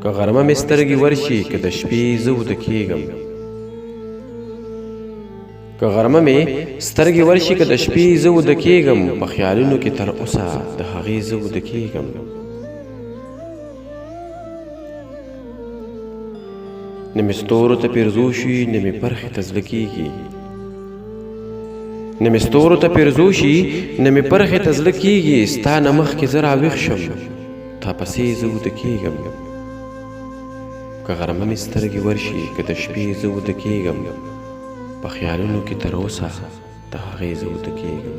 که غرمه مې سترګې ورشي که د شپې زه وده کېږم که غرمه مې سترګې ورشي که د شپې زه وده کېږم په خیالونو کې تر اوسه د هغې زه وده کېږم نه مې ستورو ته پیرزو شي نه مې پرخې ته زړه کېږي نه مې ستورو ته پیرزو شي نه مې پرخې ته زړه کېږي ستا نه مخکې زه راویښ شم تا پسې زه وده کېږم که غرمه مې سترګې ورشي که د شپې زه وده کېږم په خیالونو کې تر اوسه د هغې زه وده کېږم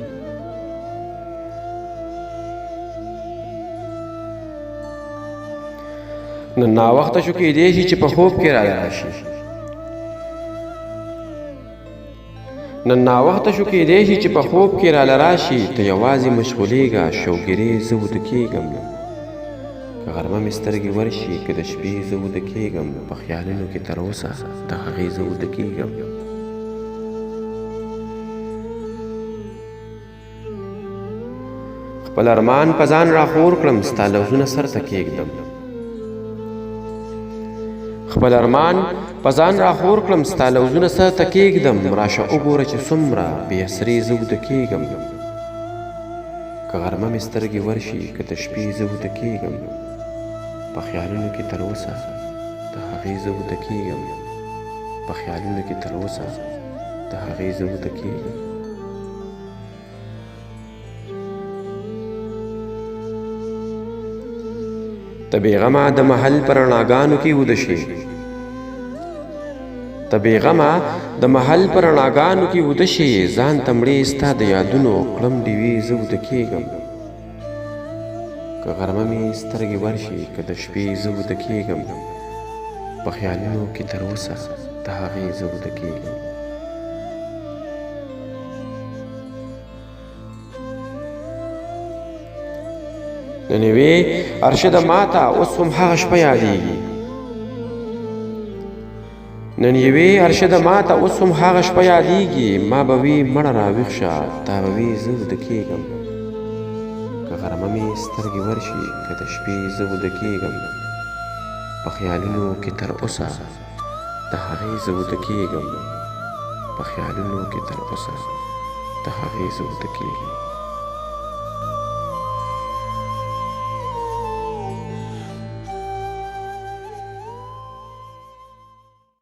نن ناوخته شو کېدی شي چې په خوب کې راله راشي نن ناوخته شو کېدی شي چې په خوب کې راله راشي ته یوازې مشغولېږه شوګیرې زه وده کېږم که غرمه مې سترګې ورشي که د شپې زه وده کېږم په خیالونو کې تر اوسه د هغې زه وده کېږم خپل ارمان په ځان راخور کړم ستا لوظونه سر ته کېږدم خپل ارمان په ځان راخور کړم ستا لوظونه سر ته کېږدم راشه وګوره چې څومره بې اسرې زه وده کېږم که غرمه مې سترګې ورشي که د شپې زه وده کېږم په خیالونو کې تر اوسه د هغې زه وده کېږم په خیالونو کې تر اوسه د هغې زه وده کېږم ته بېغمه د محل په رڼاګانو کې وده شي ته بېغمه د محل په رڼاګانو کې وده شي ځان ته مړې ستا د یادونو کړم ډېوې زه وده کېږم که غرمه مې سترګې ورشي که د شپې زه وده کېږم په خیالونو کې تر اوسه د هغې زه وده کېږم نن یوې ارشده ماته اوس هم هغه شپه یادېږي نن یوې ارشده ماته اوس هم هغه شپه یادېږي ما به وي مړه راویښ شه تا به وي زه وده کېږم که غرمه مې سترګې ورشي که د شپې زه وده کېږم په خیالونو کې تر اوسه د هغې زه وده کېږم په خیالونو کې تر اوسه د هغې زه وده کېږم